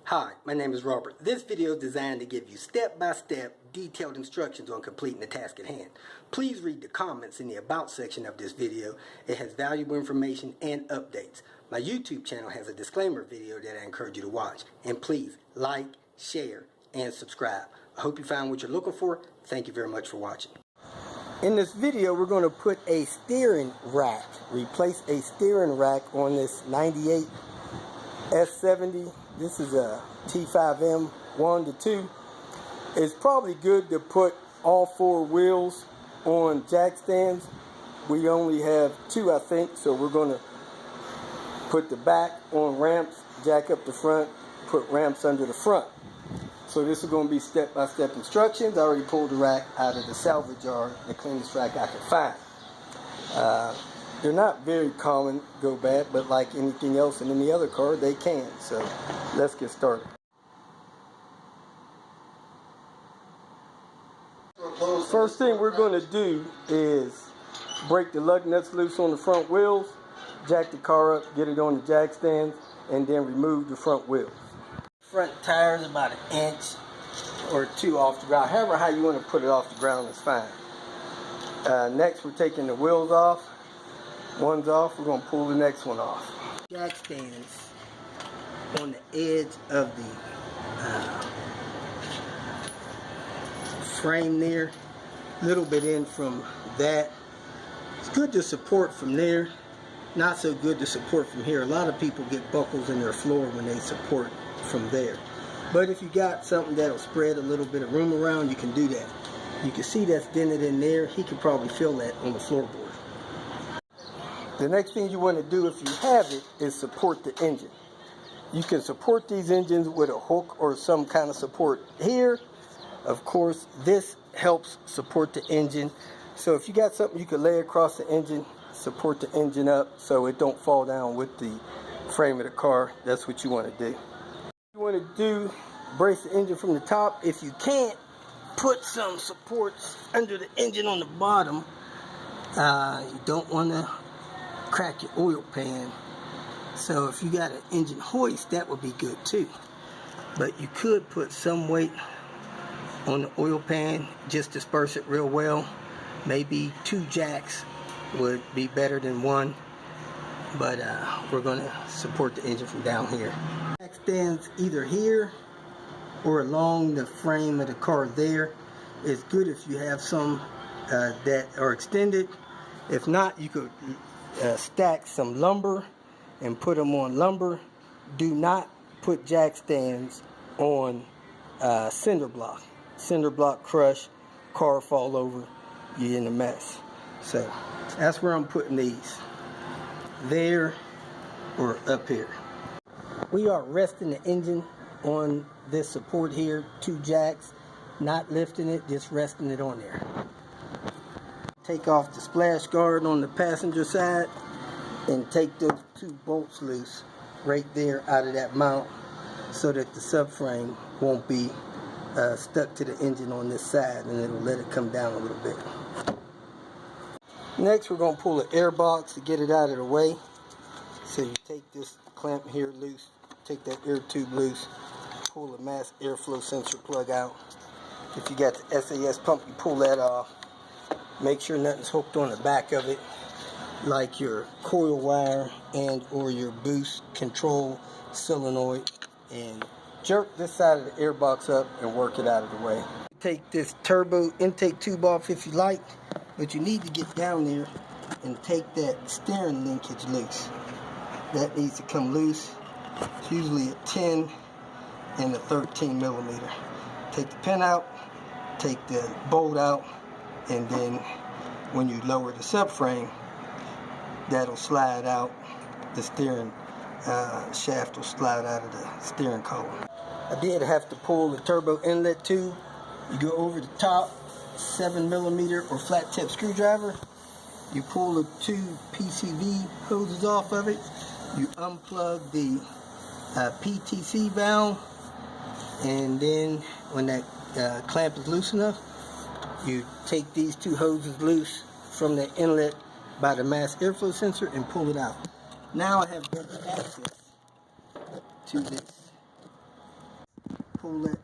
Hi, my name is Robert. This video is designed to give you step-by-step detailed instructions on completing the task at hand. Please read the comments in the About section of this video. It has valuable information and updates. My YouTube channel has a disclaimer video that I encourage you to watch. And please like, share, and subscribe. I hope you found what you're looking for. Thank you very much for watching. In this video, we're going to put a steering rack, replace a steering rack on this 98 S70. This is a T5M 1 to 2. It's probably good to put all four wheels on jack stands. We only have two, I think, so we're going to put the back on ramps, jack up the front, put ramps under the front. So this is going to be step-by-step instructions. I already pulled the rack out of the salvage yard, the cleanest rack I could find. They're not very common, go bad, but like anything else in any other car, they can. So let's get started. First thing we're going to do is break the lug nuts loose on the front wheels, jack the car up, get it on the jack stands, and then remove the front wheels. Front tire is about an inch or two off the ground. However, how you want to put it off the ground is fine. Next, we're taking the wheels off. One's off, we're going to pull the next one off. Jack stands on the edge of the frame there, a little bit in from that. It's good to support from there, not so good to support from here. A lot of people get buckles in their floor when they support from there. But if you got something that'll spread a little bit of room around, you can do that. You can see that's dented in there. He could probably feel that on the floorboard. The next thing you want to do, if you have it, is support the engine. You can support these engines with a hook or some kind of support here. Of course, this helps support the engine. So if you got something you can lay across the engine, support the engine up so it don't fall down with the frame of the car. That's what you want to do. You want to do, brace the engine from the top. If you can't, put some supports under the engine on the bottom. You don't want to crack your oil pan. So if you got an engine hoist, that would be good too. But you could put some weight on the oil pan, just disperse it real well. Maybe 2 jacks would be better than 1. But we're going to support the engine from down here. Jack stands either here or along the frame of the car there. It's good if you have some that are extended. If not, you could stack some lumber and put them on lumber. Do not put jack stands on cinder block. Cinder block crush, car fall over, you're in a mess. So that's where I'm putting these. There or up here. We are resting the engine on this support here, 2 jacks, not lifting it, just resting it on there. Take off the splash guard on the passenger side and take those 2 bolts loose right there out of that mount so that the subframe won't be stuck to the engine on this side, and it'll let it come down a little bit. Next, we're going to pull the air box to get it out of the way. So you take this clamp here loose, take that air tube loose, pull the mass airflow sensor plug out. If you got the SAS pump, you pull that off. Make sure nothing's hooked on the back of it, like your coil wire and or your boost control solenoid, and jerk this side of the air box up and work it out of the way. Take this turbo intake tube off if you like, but you need to get down there and take that steering linkage loose. That needs to come loose. It's usually a 10 and a 13 millimeter. Take the pin out, take the bolt out, and then when you lower the subframe, that'll slide out. The steering shaft will slide out of the steering column. I did have to pull the turbo inlet tube. You go over the top, 7 millimeter or flat tip screwdriver. You pull the 2 PCV hoses off of it. You unplug the PTC valve, and then when that clamp is loose enough, you take these 2 hoses loose from the inlet by the mass airflow sensor and pull it out. Now I have better access to this pull that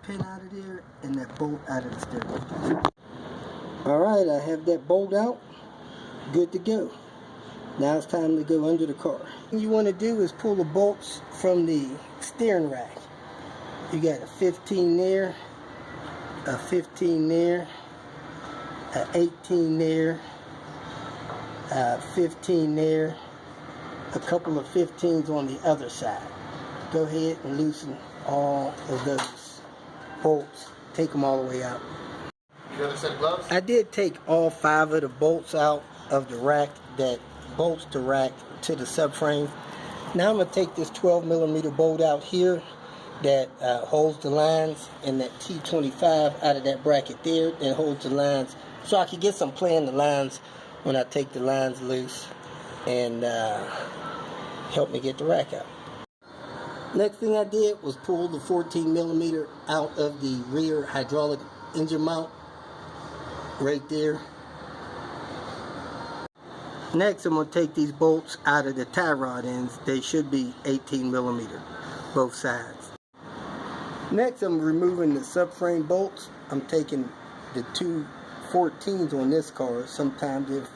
pin out of there and that bolt out of the steering wheel. Alright, I have that bolt out. Good to go. Now it's time to go under the car. What you want to do is pull the bolts from the steering rack. You got a 15 there, a 15 there, a 18 there, a 15 there, a couple of 15s on the other side. Go ahead and loosen all of those bolts. Take them all the way out. You got a set of gloves? I did take all 5 of the bolts out of the rack that bolts the rack to the subframe. Now I'm going to take this 12mm bolt out here that holds the lines, and that T25 out of that bracket there that holds the lines, so I can get some play in the lines when I take the lines loose and help me get the rack out. Next thing I did was pull the 14mm out of the rear hydraulic engine mount right there. Next, I'm going to take these bolts out of the tie rod ends. They should be 18mm, both sides. Next, I'm removing the subframe bolts. I'm taking the two 14s on this car. Sometimes they're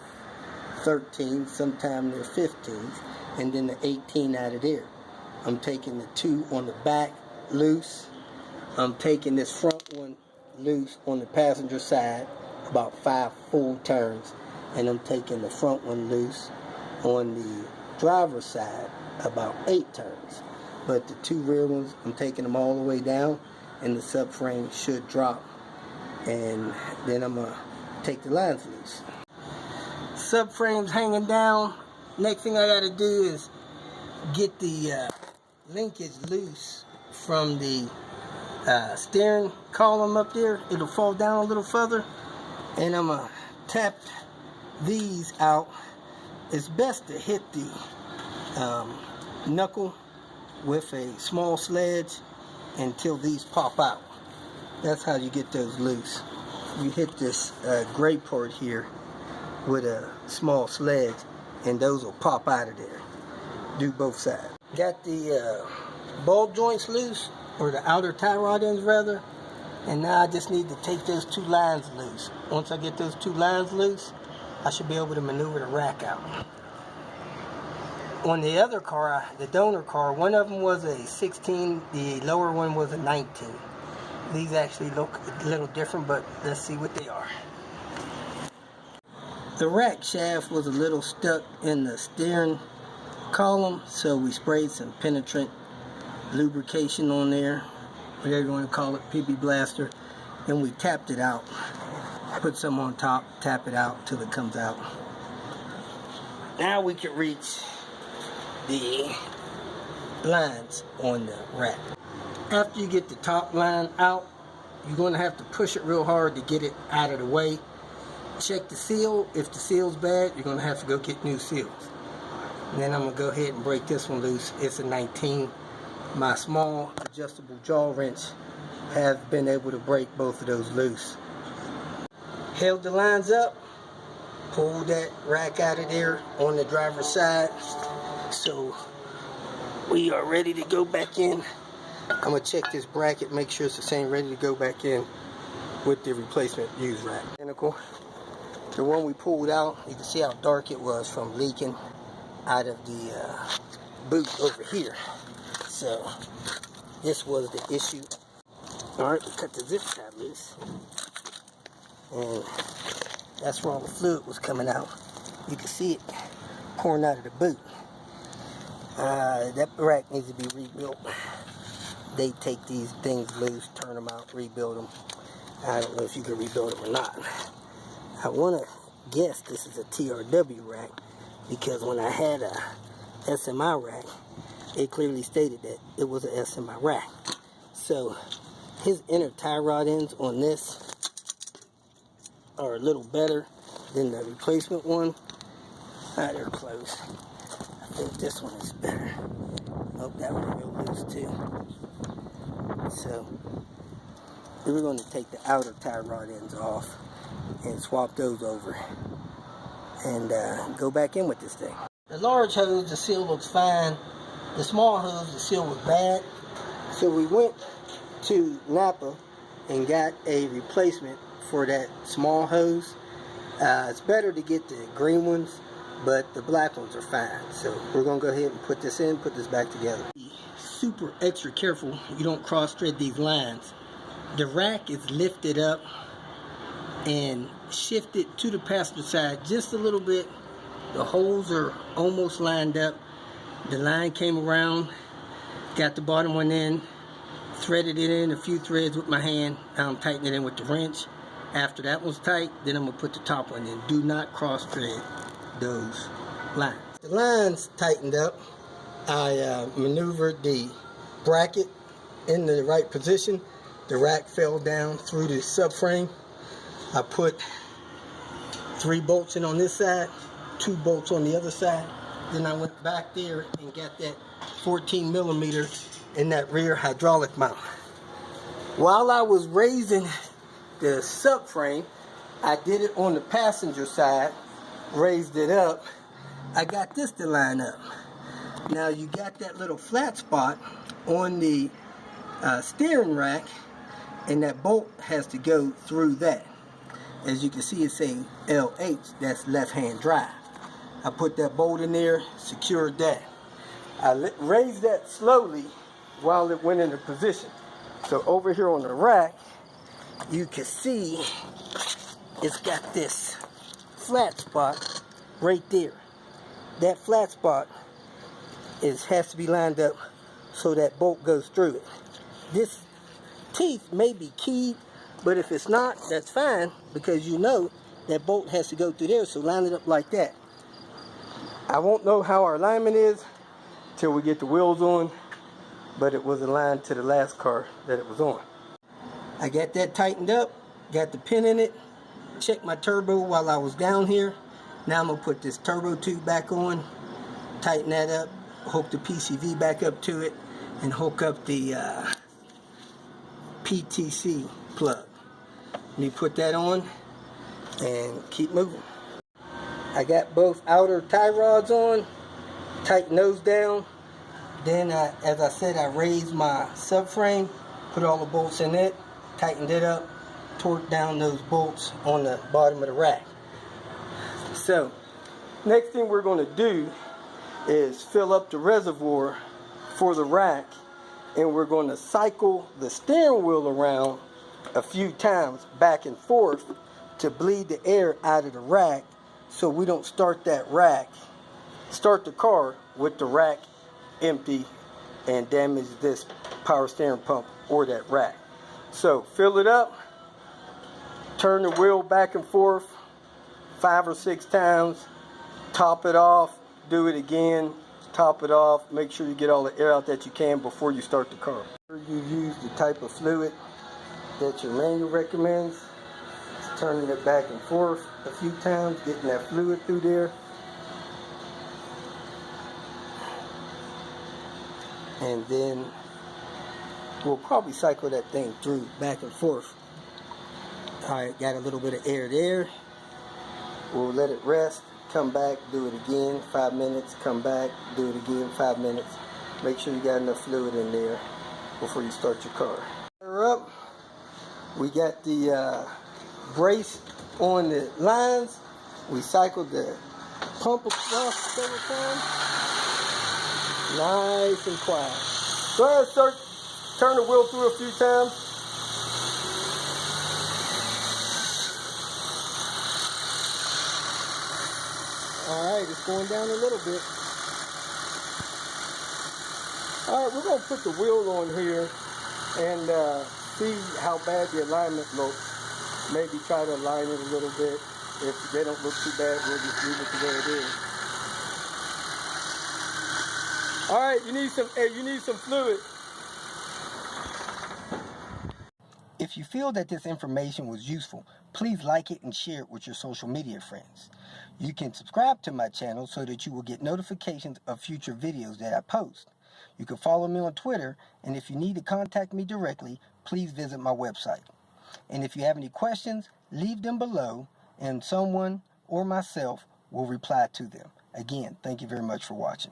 13, sometimes they're 15s, and then the 18 out of there. I'm taking the 2 on the back loose. I'm taking this front one loose on the passenger side, about 5 full turns. And I'm taking the front one loose on the driver's side, about 8 turns. But the 2 rear ones, I'm taking them all the way down, and the subframe should drop. And then I'm going to take the lines loose. Subframe's hanging down. Next thing I got to do is get the linkage loose from the steering column up there. It'll fall down a little further. And I'm going to tap these out. It's best to hit the knuckle with a small sledge until these pop out. That's how you get those loose. You hit this gray part here with a small sledge, and those will pop out of there. Do both sides. Got the ball joints loose, or the outer tie rod ends rather, and now I just need to take those 2 lines loose. Once I get those 2 lines loose, I should be able to maneuver the rack out. On the other car, the donor car, one of them was a 16, the lower one was a 19. These actually look a little different, but let's see what they are. The rack shaft was a little stuck in the steering column, so we sprayed some penetrant lubrication on there, whatever you want to call it, PB Blaster, and we tapped it out. Put some on top, tap it out till it comes out. Now we can reach the lines on the rack. After you get the top line out, you're going to have to push it real hard to get it out of the way. Check the seal. If the seal's bad, you're going to have to go get new seals. And then I'm going to go ahead and break this one loose. It's a 19. My small adjustable jaw wrench has been able to break both of those loose. Held the lines up, pulled that rack out of there on the driver's side. So we are ready to go back in. I'm going to check this bracket, make sure it's the same, ready to go back in with the replacement used rack. The one we pulled out, you can see how dark it was from leaking out of the boot over here. So this was the issue. Alright, we cut the zip tab loose. And that's where all the fluid was coming out. You can see it pouring out of the boot. That rack needs to be rebuilt. They take these things loose, turn them out, rebuild them. I don't know if you can rebuild them or not. I want to guess this is a TRW rack, because when I had a SMI rack, it clearly stated that it was a SMI rack. So his inner tie rod ends on this are a little better than the replacement one. They're close. I think this one is better. Oh, that one real loose too. So we're going to take the outer tie rod ends off and swap those over and go back in with this thing. The large hose, the seal looks fine. The small hose, the seal was bad. So we went to Napa and got a replacement for that small hose. It's better to get the green ones, but the black ones are fine. So we're going to go ahead and put this in, put this back together. Super extra careful you don't cross thread these lines. The rack is lifted up and shifted to the passenger side just a little bit. The holes are almost lined up. The line came around, got the bottom one in, threaded it in a few threads with my hand. Now I'm tightening it in with the wrench. After that one's tight, then I'm going to put the top one in. Do not cross thread those lines. The lines tightened up. I maneuvered the bracket in the right position. The rack fell down through the subframe. I put 3 bolts in on this side, 2 bolts on the other side. Then I went back there and got that 14 millimeter in that rear hydraulic mount. While I was raising the subframe, I did it on the passenger side, raised it up. I got this to line up. Now you got that little flat spot on the steering rack, and that bolt has to go through that. As you can see, it's saying LH, that's left-hand drive. I put that bolt in there, secured that. I raised that slowly while it went into position. So over here on the rack, you can see it's got this flat spot right there. That flat spot has to be lined up so that bolt goes through it. This teeth may be keyed, but if it's not, that's fine, because you know that bolt has to go through there, so line it up like that. I won't know how our alignment is till we get the wheels on, but it was aligned to the last car that it was on. I got that tightened up, got the pin in it, checked my turbo while I was down here. Now I'm going to put this turbo tube back on, tighten that up, hook the PCV back up to it, and hook up the PTC plug. You put that on and keep moving. I got both outer tie rods on, tighten those down. Then, as I said, I raised my subframe, put all the bolts in it, tightened it up, torqued down those bolts on the bottom of the rack. So, next thing we're going to do is fill up the reservoir for the rack, and we're going to cycle the steering wheel around a few times back and forth to bleed the air out of the rack, so we don't start the car with the rack empty and damage this power steering pump or that rack. So fill it up, turn the wheel back and forth 5 or 6 times, top it off, do it again, top it off, make sure you get all the air out that you can before you start the car. You use the type of fluid that your manual recommends, turning it back and forth a few times, getting that fluid through there. And then we'll probably cycle that thing through back and forth. Alright, got a little bit of air there. We'll let it rest, come back, do it again, 5 minutes, come back, do it again, 5 minutes. Make sure you got enough fluid in there before you start your car. Up, we got the brace on the lines. We cycled the pump across several times. Nice and quiet. Go ahead, turn the wheel through a few times. Alright, it's going down a little bit. Alright, we're going to put the wheel on here and see how bad the alignment looks. Maybe try to align it a little bit. If they don't look too bad, we'll just leave it the way it is. Alright, you need some fluid. If you feel that this information was useful, please like it and share it with your social media friends. You can subscribe to my channel so that you will get notifications of future videos that I post. You can follow me on Twitter, and if you need to contact me directly, please visit my website. And if you have any questions, leave them below, and someone or myself will reply to them. Again, thank you very much for watching.